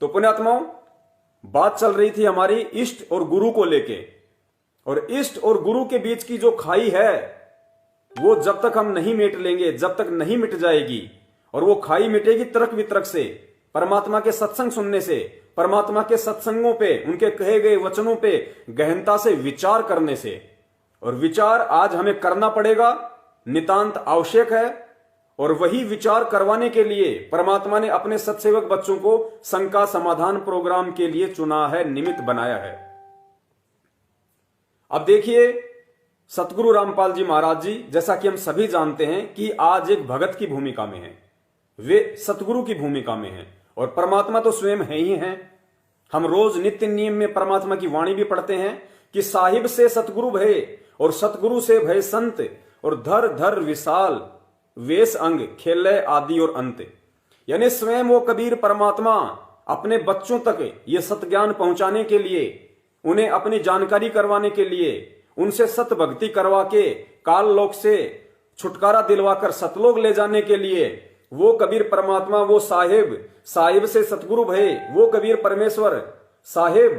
तो पुण्यात्माओं, बात चल रही थी हमारी इष्ट और गुरु को लेके, और इष्ट और गुरु के बीच की जो खाई है वो जब तक हम नहीं मिट लेंगे, जब तक नहीं मिट जाएगी, और वो खाई मिटेगी तर्क वितर्क से, परमात्मा के सत्संग सुनने से, परमात्मा के सत्संगों पे, उनके कहे गए वचनों पे गहनता से विचार करने से। और विचार आज हमें करना पड़ेगा, नितांत आवश्यक है। और वही विचार करवाने के लिए परमात्मा ने अपने सत्सेवक बच्चों को शंका समाधान प्रोग्राम के लिए चुना है, निमित्त बनाया है। अब देखिए, सतगुरु रामपाल जी महाराज जी, जैसा कि हम सभी जानते हैं कि आज एक भगत की भूमिका में है, वे सतगुरु की भूमिका में हैं, और परमात्मा तो स्वयं है ही हैं। हम रोज नित्य नियम में परमात्मा की वाणी भी पढ़ते हैं कि साहिब से सतगुरु भय और सतगुरु से भय संत, और धर धर विशाल वेश अंग खेले आदि और अंत। यानी स्वयं वो कबीर परमात्मा अपने बच्चों तक ये सतज्ञान पहुंचाने के लिए, उन्हें अपनी जानकारी करवाने के लिए, उनसे सत भक्ति करवा के काल लोक से छुटकारा दिलवाकर सतलोक ले जाने के लिए वो कबीर परमात्मा, वो साहिब से सतगुरु भय, वो कबीर परमेश्वर साहिब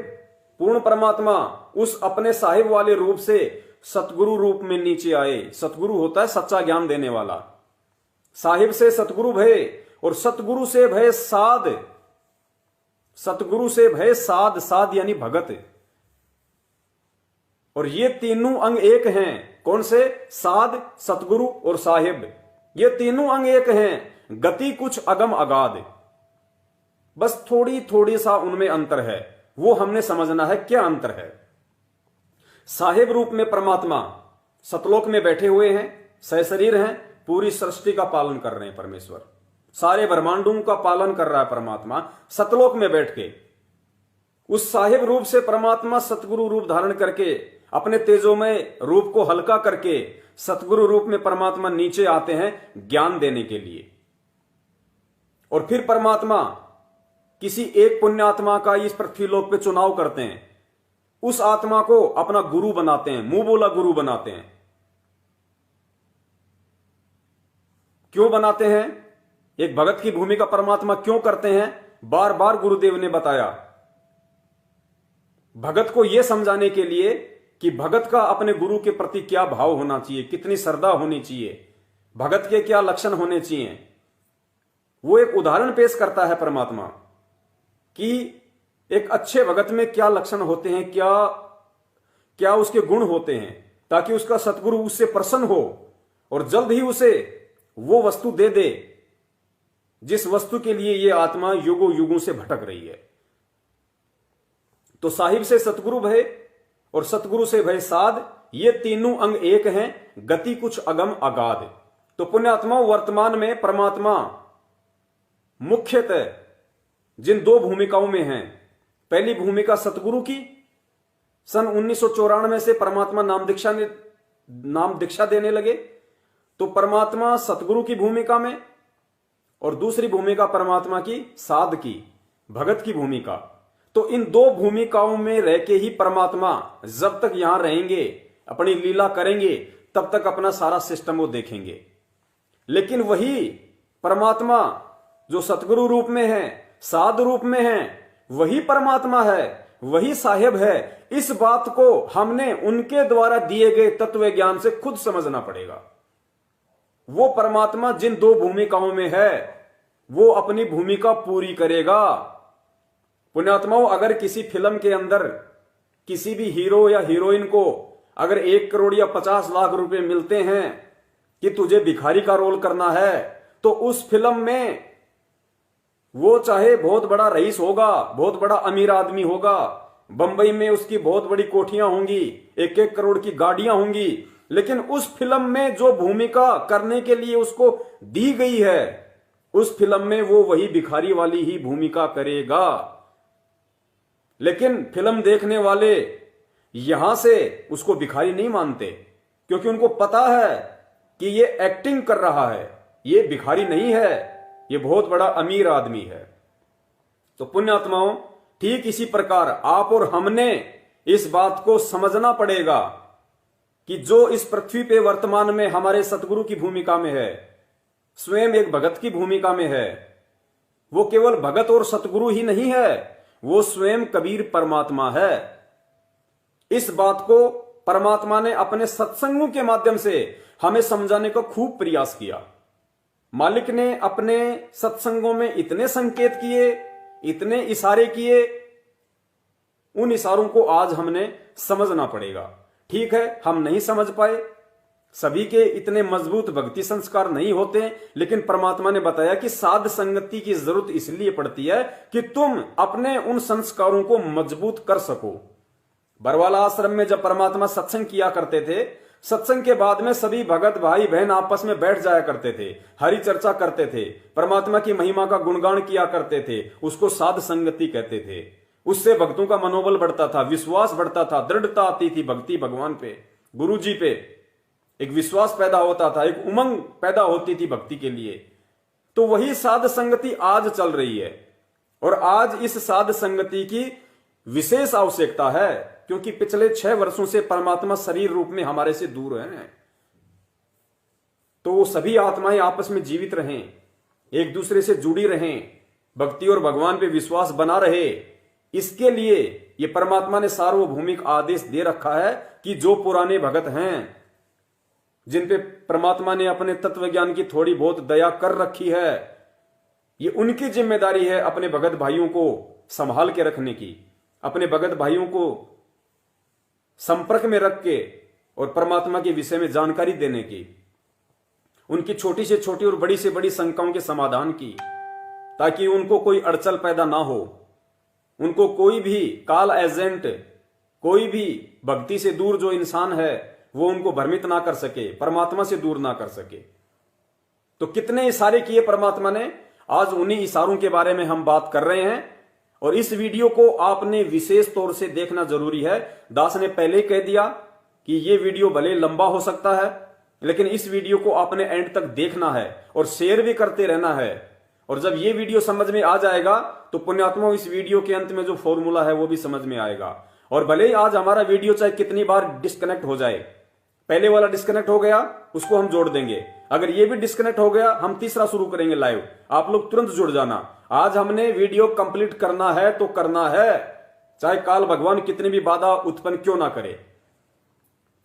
पूर्ण परमात्मा उस अपने साहिब वाले रूप से सतगुरु रूप में नीचे आए। सतगुरु होता है सच्चा ज्ञान देने वाला। साहिब से सतगुरु भय और सतगुरु से भय साध, सतगुरु से भय साध, साध यानी भगत। और ये तीनों अंग एक हैं। कौन से? साध, सतगुरु और साहिब। ये तीनों अंग एक हैं। गति कुछ अगम अगाध, बस थोड़ी थोड़ी सा उनमें अंतर है, वो हमने समझना है क्या अंतर है। साहिब रूप में परमात्मा सतलोक में बैठे हुए हैं, सहशरीर हैं, पूरी सृष्टि का पालन कर रहे हैं परमेश्वर, सारे ब्रह्मांडों का पालन कर रहा है परमात्मा सतलोक में बैठ के। उस साहिब रूप से परमात्मा सतगुरु रूप धारण करके अपने तेजोमय रूप को हल्का करके सतगुरु रूप में परमात्मा नीचे आते हैं ज्ञान देने के लिए। और फिर परमात्मा किसी एक पुण्य आत्मा का इस पृथ्वीलोक पे चुनाव करते हैं, उस आत्मा को अपना गुरु बनाते हैं, मुंह बोला गुरु बनाते हैं। क्यों बनाते हैं? एक भगत की भूमिका परमात्मा क्यों करते हैं? बार बार गुरुदेव ने बताया, भगत को यह समझाने के लिए कि भगत का अपने गुरु के प्रति क्या भाव होना चाहिए, कितनी श्रद्धा होनी चाहिए, भगत के क्या लक्षण होने चाहिए। वो एक उदाहरण पेश करता है परमात्मा कि एक अच्छे भगत में क्या लक्षण होते हैं, क्या क्या उसके गुण होते हैं, ताकि उसका सतगुरु उससे प्रसन्न हो और जल्द ही उसे वो वस्तु दे दे जिस वस्तु के लिए ये आत्मा युगों युगों से भटक रही है। तो साहिब से सतगुरु भय और सतगुरु से भय साध, ये तीनों अंग एक हैं, गति कुछ अगम अगाध। तो पुण्यात्मा वर्तमान में परमात्मा मुख्यतः जिन दो भूमिकाओं में हैं, पहली भूमिका सतगुरु की, सन 1994 से परमात्मा नाम दीक्षा देने लगे, तो परमात्मा सतगुरु की भूमिका में, और दूसरी भूमिका परमात्मा की साध की, भगत की भूमिका। तो इन दो भूमिकाओं में रह के ही परमात्मा जब तक यहां रहेंगे, अपनी लीला करेंगे, तब तक अपना सारा सिस्टम वो देखेंगे। लेकिन वही परमात्मा जो सतगुरु रूप में है, साध रूप में है, वही परमात्मा है, वही साहिब है। इस बात को हमने उनके द्वारा दिए गए तत्व ज्ञान से खुद समझना पड़ेगा। वो परमात्मा जिन दो भूमिकाओं में है, वो अपनी भूमिका पूरी करेगा। पुण्यात्माओं, अगर किसी फिल्म के अंदर किसी भी हीरो या हीरोइन को अगर 1 करोड़ या 50 लाख रुपए मिलते हैं कि तुझे भिखारी का रोल करना है, तो उस फिल्म में वो चाहे बहुत बड़ा रईस होगा, बहुत बड़ा अमीर आदमी होगा, बंबई में उसकी बहुत बड़ी कोठियां होंगी, 1-1 करोड़ की गाड़ियां होंगी, लेकिन उस फिल्म में जो भूमिका करने के लिए उसको दी गई है, उस फिल्म में वो वही भिखारी वाली ही भूमिका करेगा। लेकिन फिल्म देखने वाले यहां से उसको भिखारी नहीं मानते, क्योंकि उनको पता है कि ये एक्टिंग कर रहा है, ये भिखारी नहीं है, ये बहुत बड़ा अमीर आदमी है। तो पुण्यात्माओं, ठीक इसी प्रकार आप और हमने इस बात को समझना पड़ेगा कि जो इस पृथ्वी पे वर्तमान में हमारे सतगुरु की भूमिका में है, स्वयं एक भगत की भूमिका में है, वो केवल भगत और सतगुरु ही नहीं है, वो स्वयं कबीर परमात्मा है। इस बात को परमात्मा ने अपने सत्संगों के माध्यम से हमें समझाने का खूब प्रयास किया। मालिक ने अपने सत्संगों में इतने संकेत किए, इतने इशारे किए, उन इशारों को आज हमने समझना पड़ेगा। ठीक है, हम नहीं समझ पाए, सभी के इतने मजबूत भक्ति संस्कार नहीं होते, लेकिन परमात्मा ने बताया कि साध संगति की जरूरत इसलिए पड़ती है कि तुम अपने उन संस्कारों को मजबूत कर सको। बरवाला आश्रम में जब परमात्मा सत्संग किया करते थे, सत्संग के बाद में सभी भगत भाई बहन आपस में बैठ जाया करते थे, हरि चर्चा करते थे, परमात्मा की महिमा का गुणगान किया करते थे। उसको साध संगति कहते थे। उससे भक्तों का मनोबल बढ़ता था, विश्वास बढ़ता था, दृढ़ता आती थी भक्ति भगवान पे, गुरु जी पे। एक विश्वास पैदा होता था, एक उमंग पैदा होती थी भक्ति के लिए। तो वही साध संगति आज चल रही है, और आज इस साध संगति की विशेष आवश्यकता है, क्योंकि पिछले 6 वर्षों से परमात्मा शरीर रूप में हमारे से दूर है। तो वो सभी आत्माएं आपस में जीवित रहें, एक दूसरे से जुड़ी रहें, भक्ति और भगवान पे विश्वास बना रहे। इसके लिए ये परमात्मा ने सार्वभौमिक आदेश दे रखा है कि जो पुराने भगत हैं, जिन पे परमात्मा ने अपने तत्व ज्ञान की थोड़ी बहुत दया कर रखी है, ये उनकी जिम्मेदारी है अपने भगत भाइयों को संभाल के रखने की, अपने भगत भाइयों को संपर्क में रख के और परमात्मा के विषय में जानकारी देने की, उनकी छोटी से छोटी और बड़ी से बड़ी शंकाओं के समाधान की, ताकि उनको कोई अड़चन पैदा ना हो, उनको कोई भी काल एजेंट, कोई भी भक्ति से दूर जो इंसान है वो उनको भ्रमित ना कर सके, परमात्मा से दूर ना कर सके। तो कितने इशारे किए परमात्मा ने, आज उन्हीं इशारों के बारे में हम बात कर रहे हैं। और इस वीडियो को आपने विशेष तौर से देखना जरूरी है। दास ने पहले ही कह दिया कि ये वीडियो भले लंबा हो सकता है, लेकिन इस वीडियो को आपने एंड तक देखना है और शेयर भी करते रहना है। और जब ये वीडियो समझ में आ जाएगा तो पुण्यात्मा इस वीडियो के अंत में जो फॉर्मूला है वो भी समझ में आएगा। और भले ही आज हमारा वीडियो चाहे कितनी बार डिस्कनेक्ट हो जाए, पहले वाला डिस्कनेक्ट हो गया उसको हम जोड़ देंगे, अगर ये भी डिस्कनेक्ट हो गया हम तीसरा शुरू करेंगे लाइव, आप लोग तुरंत जुड़ जाना। आज हमने वीडियो कंप्लीट करना है तो करना है, चाहे काल भगवान कितनी भी बाधा उत्पन्न क्यों ना करे।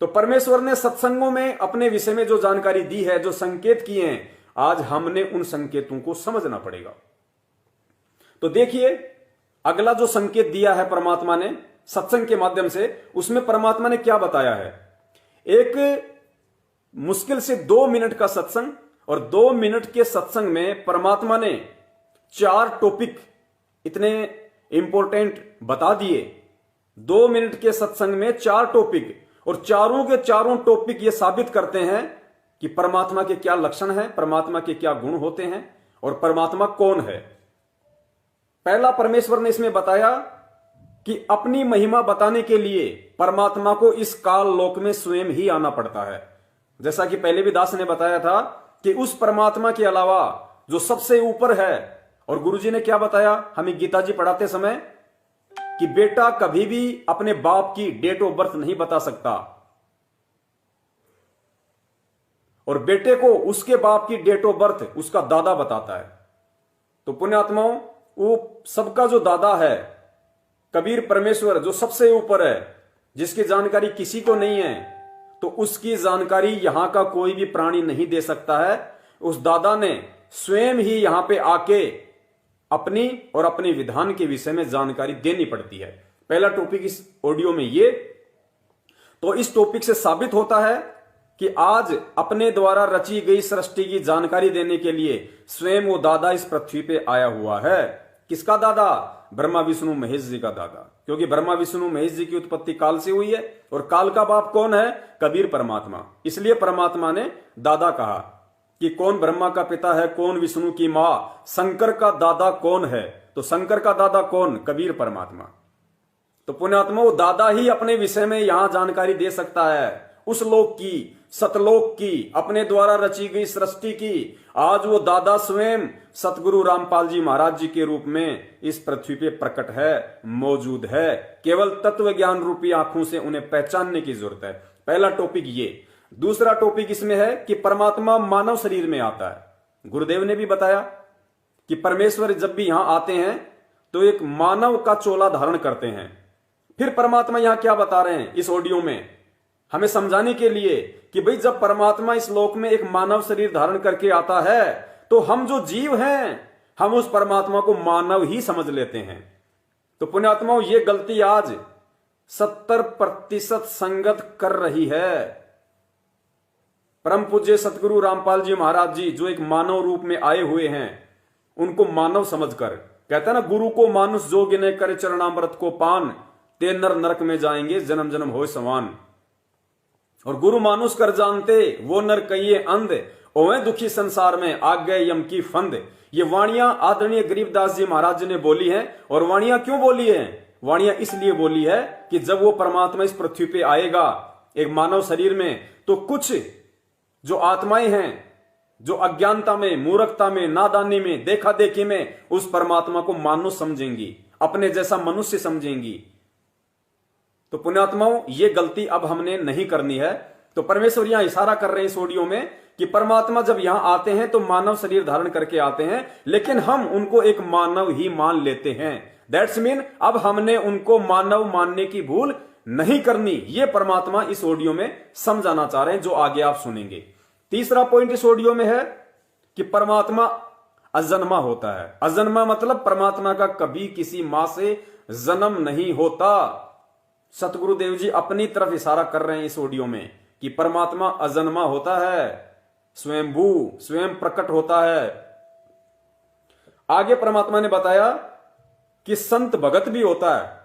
तो परमेश्वर ने सत्संगों में अपने विषय में जो जानकारी दी है, जो संकेत किए हैं, आज हमने उन संकेतों को समझना पड़ेगा। तो देखिए, अगला जो संकेत दिया है परमात्मा ने सत्संग के माध्यम से, उसमें परमात्मा ने क्या बताया है। एक मुश्किल से 2 मिनट का सत्संग, और 2 मिनट के सत्संग में परमात्मा ने 4 टॉपिक इतने इंपॉर्टेंट बता दिए। 2 मिनट के सत्संग में 4 टॉपिक, और चारों के चारों टॉपिक ये साबित करते हैं कि परमात्मा के क्या लक्षण हैं, परमात्मा के क्या गुण होते हैं, और परमात्मा कौन है। पहला, परमेश्वर ने इसमें बताया कि अपनी महिमा बताने के लिए परमात्मा को इस काल लोक में स्वयं ही आना पड़ता है। जैसा कि पहले भी दास ने बताया था कि उस परमात्मा के अलावा जो सबसे ऊपर है, और गुरुजी ने क्या बताया हमें गीता जी पढ़ाते समय, कि बेटा कभी भी अपने बाप की डेट ऑफ बर्थ नहीं बता सकता, और बेटे को उसके बाप की डेट ऑफ बर्थ उसका दादा बताता है। तो पुण्यात्माओं, वो सबका जो दादा है कबीर परमेश्वर, जो सबसे ऊपर है, जिसकी जानकारी किसी को नहीं है, तो उसकी जानकारी यहां का कोई भी प्राणी नहीं दे सकता है। उस दादा ने स्वयं ही यहां पे आके अपनी और अपने विधान के विषय में जानकारी देनी पड़ती है। पहला टॉपिक इस ऑडियो में ये। तो इस टॉपिक से साबित होता है कि आज अपने द्वारा रची गई सृष्टि की जानकारी देने के लिए स्वयं वो दादा इस पृथ्वी पे आया हुआ है। किसका दादा? ब्रह्मा विष्णु महेश जी का दादा, क्योंकि ब्रह्मा विष्णु महेश जी की उत्पत्ति काल से हुई है, और काल का बाप कौन है? कबीर परमात्मा। इसलिए परमात्मा ने दादा कहा कि कौन ब्रह्मा का पिता है, कौन विष्णु की मां, शंकर का दादा कौन है? तो शंकर का दादा कौन? कबीर परमात्मा। तो पुण्यात्मा, वो दादा ही अपने विषय में यहां जानकारी दे सकता है, उस लोक की, सतलोक की, अपने द्वारा रची गई सृष्टि की। आज वो दादा स्वयं सतगुरु रामपाल जी महाराज जी के रूप में इस पृथ्वी पे प्रकट है, मौजूद है। केवल तत्व ज्ञान रूपी आंखों से उन्हें पहचानने की जरूरत है। पहला टॉपिक ये। दूसरा टॉपिक इसमें है कि परमात्मा मानव शरीर में आता है। गुरुदेव ने भी बताया कि परमेश्वर जब भी यहां आते हैं तो एक मानव का चोला धारण करते हैं। फिर परमात्मा यहां क्या बता रहे हैं इस ऑडियो में, हमें समझाने के लिए कि भाई जब परमात्मा इस लोक में एक मानव शरीर धारण करके आता है तो हम जो जीव हैं हम उस परमात्मा को मानव ही समझ लेते हैं। तो पुण्यात्माओं, ये गलती आज 70% संगत कर रही है। परम पूज्य सतगुरु रामपाल जी महाराज जी जो एक मानव रूप में आए हुए हैं, उनको मानव समझकर, कहता है ना, गुरु को मानुष जोग ने करे चरणामृत को पान, ते नर नरक में जाएंगे जन्म जन्म होए समान। और गुरु मानुष कर जानते वो नर कहिए अंध, ओए दुखी संसार में आ गए यम की फंद। ये वाणियां आदरणीय गरीबदास जी महाराज जी ने बोली हैं। और वाणियां क्यों बोली हैं? वाणियां इसलिए बोली है कि जब वो परमात्मा इस पृथ्वी पे आएगा एक मानव शरीर में, तो कुछ जो आत्माएं हैं जो अज्ञानता में, मूर्खता में, नादानी में, देखा देखी में उस परमात्मा को मानुष समझेंगी, अपने जैसा मनुष्य समझेंगी। तो पुण्यात्माओं, ये गलती अब हमने नहीं करनी है। तो परमेश्वर यहां इशारा कर रहे हैं इस ऑडियो में कि परमात्मा जब यहां आते हैं तो मानव शरीर धारण करके आते हैं, लेकिन हम उनको एक मानव ही मान लेते हैं। दैट्स मीन अब हमने उनको मानव मानने की भूल नहीं करनी। ये परमात्मा इस ऑडियो में समझाना चाह रहे हैं, जो आगे आप सुनेंगे। तीसरा पॉइंट इस ऑडियो में है कि परमात्मा अजन्मा होता है। अजन्मा मतलब परमात्मा का कभी किसी मां से जन्म नहीं होता। सतगुरुदेव जी अपनी तरफ इशारा कर रहे हैं इस ऑडियो में कि परमात्मा अजन्मा होता है, स्वयंभू, स्वयं प्रकट होता है। आगे परमात्मा ने बताया कि संत भगत भी होता है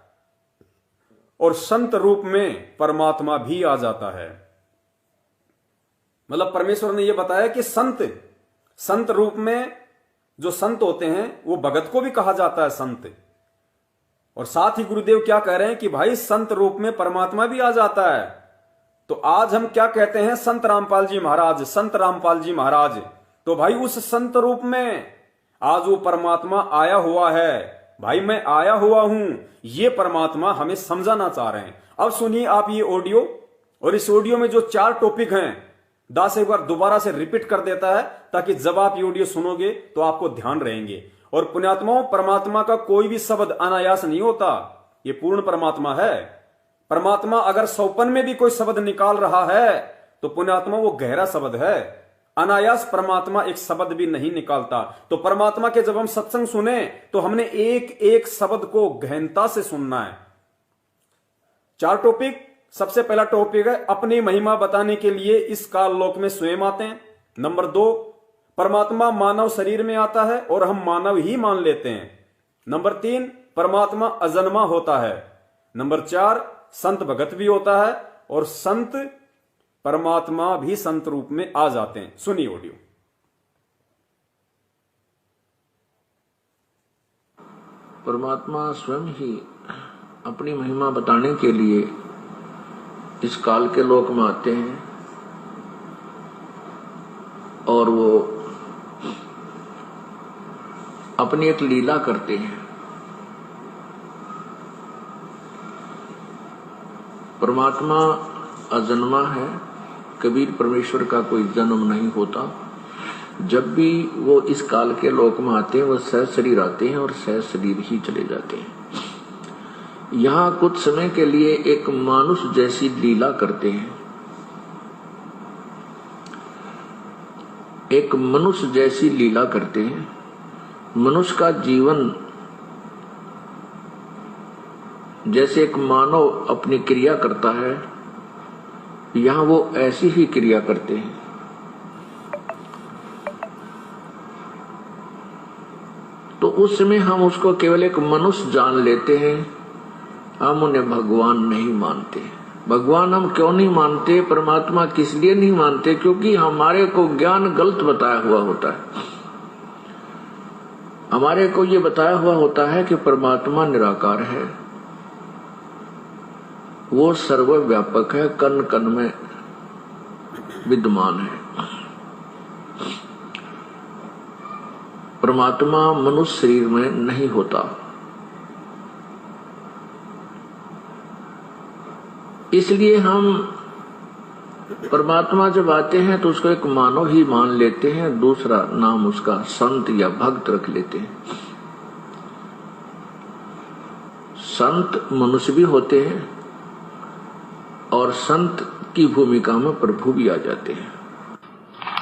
और संत रूप में परमात्मा भी आ जाता है। मतलब परमेश्वर ने यह बताया कि संत रूप में जो संत होते हैं वो भगत को भी कहा जाता है संत। और साथ ही गुरुदेव क्या कह रहे हैं कि भाई संत रूप में परमात्मा भी आ जाता है। तो आज हम क्या कहते हैं? संत रामपाल जी महाराज, संत रामपाल जी महाराज। तो भाई उस संत रूप में आज वो परमात्मा आया हुआ है। भाई मैं आया हुआ हूं, ये परमात्मा हमें समझाना चाह रहे हैं। अब सुनिए आप ये ऑडियो, और इस ऑडियो में जो 4 टॉपिक हैं दास एक बार दोबारा से रिपीट कर देता है ताकि जब आप ये ऑडियो सुनोगे तो आपको ध्यान रहेंगे। और पुण्यात्माओं, परमात्मा का कोई भी शब्द अनायास नहीं होता, ये पूर्ण परमात्मा है। परमात्मा अगर सौपन में भी कोई शब्द निकाल रहा है तो पुण्यात्मा वो गहरा शब्द है। अनायास परमात्मा एक शब्द भी नहीं निकालता। तो परमात्मा के जब हम सत्संग सुने तो हमने एक एक शब्द को गहनता से सुनना है। 4 टॉपिक। सबसे पहला टॉपिक है अपनी महिमा बताने के लिए इस काल लोक में स्वयं आते हैं। नंबर 2, परमात्मा मानव शरीर में आता है और हम मानव ही मान लेते हैं। नंबर 3, परमात्मा अजन्मा होता है। नंबर 4, संत भगत भी होता है और संत परमात्मा भी संत रूप में आ जाते हैं। सुनिए ऑडियो। परमात्मा स्वयं ही अपनी महिमा बताने के लिए इस काल के लोक में आते हैं और वो अपनी एक लीला करते हैं। परमात्मा अजन्मा है, कबीर परमेश्वर का कोई जन्म नहीं होता। जब भी वो इस काल के लोक में आते हैं वो सहज शरीर आते हैं और सहज शरीर ही चले जाते हैं। यहाँ कुछ समय के लिए एक मानुष जैसी लीला करते हैं, एक मनुष्य जैसी लीला करते हैं। मनुष्य का जीवन जैसे एक मानव अपनी क्रिया करता है, यहाँ वो ऐसी ही क्रिया करते हैं। तो उस समय हम उसको केवल एक मनुष्य जान लेते हैं, हम उन्हें भगवान नहीं मानते। भगवान हम क्यों नहीं मानते? परमात्मा किस लिए नहीं मानते? क्योंकि हमारे को ज्ञान गलत बताया हुआ होता है। हमारे को ये बताया हुआ होता है कि परमात्मा निराकार है, वो सर्वव्यापक है, कण कण में विद्यमान है। परमात्मा मनुष्य शरीर में नहीं होता। इसलिए हम परमात्मा जब आते हैं तो उसको एक मानव ही मान लेते हैं, दूसरा नाम उसका संत या भक्त रख लेते हैं। संत मनुष्य भी होते हैं और संत की भूमिका में प्रभु भी आ जाते हैं।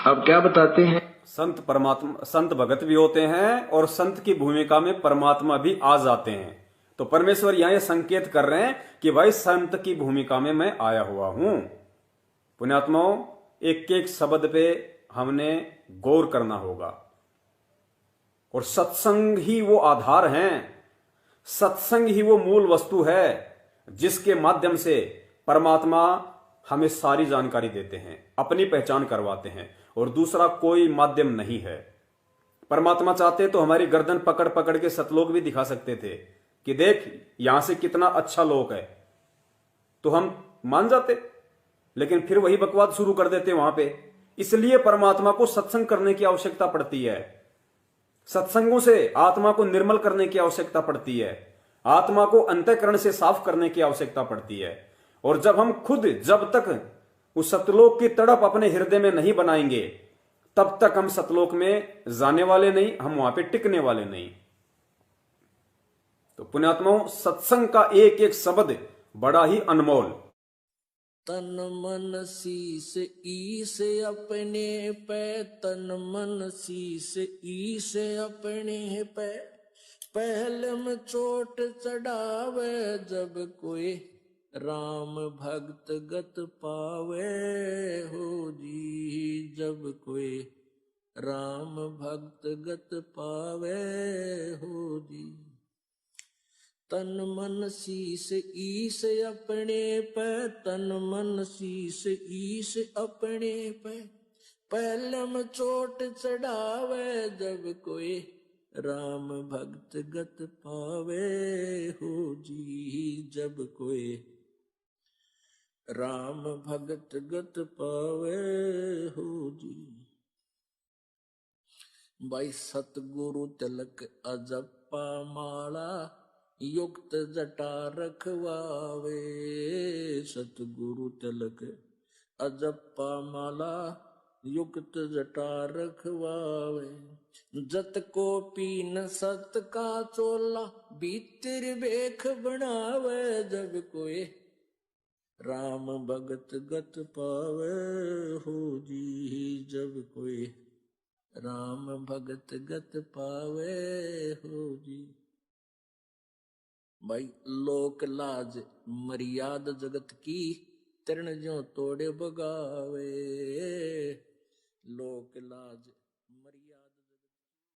अब क्या बताते हैं, संत भगत भी होते हैं और संत की भूमिका में परमात्मा भी आ जाते हैं। तो परमेश्वर यहां ये संकेत कर रहे हैं कि भाई संत की भूमिका में मैं आया हुआ हूं। पुण्यात्माओं, एक एक शब्द पे हमने गौर करना होगा और सत्संग ही वो आधार है, सत्संग ही वो मूल वस्तु है जिसके माध्यम से परमात्मा हमें सारी जानकारी देते हैं, अपनी पहचान करवाते हैं और दूसरा कोई माध्यम नहीं है। परमात्मा चाहते तो हमारी गर्दन पकड़ पकड़ के सतलोक भी दिखा सकते थे कि देख यहां से कितना अच्छा लोक है, तो हम मान जाते, लेकिन फिर वही बकवाद शुरू कर देते वहां पे। इसलिए परमात्मा को सत्संग करने की आवश्यकता पड़ती है, सत्संगों से आत्मा को निर्मल करने की आवश्यकता पड़ती है, आत्मा को अंतःकरण से साफ करने की आवश्यकता पड़ती है। और जब हम खुद जब तक उस सतलोक की तड़प अपने हृदय में नहीं बनाएंगे तब तक हम सतलोक में जाने वाले नहीं, हम वहां पे टिकने वाले नहीं। तो पुण्यात्माओं, सत्संग का एक एक शब्द बड़ा ही अनमोल। तन मन शीस ईस अपने पे, तन मन शीस ईस अपने पे, पहले में चोट चढ़ावे जब कोई राम भक्त गत पावे हो जी, जब कोई राम भक्त गत पावे हो जी। तन मन शीस ईस अपने पे, तन मन शीस ईस अपने पे, पहलम चोट चढ़ावे जब कोई राम भक्त गत पावे हो जी, जब कोई राम भगत गत पावे हो जी। भाई सतगुरु तिलक अजप्पा माला, युक्त जटा रखवावे, सतगुरु तिलक अजप्पा माला, युक्त जटा रखवावे। जत को पीन सत का चोला, भीतर बेख बनावे जब कोई राम भगत गत पावे हो जी, जब कोई राम भगत गत पावे हो जी। भाई लोक लाज मर्याद जगत की, तृण ज्यों तोड़े बगावे, लोक लाज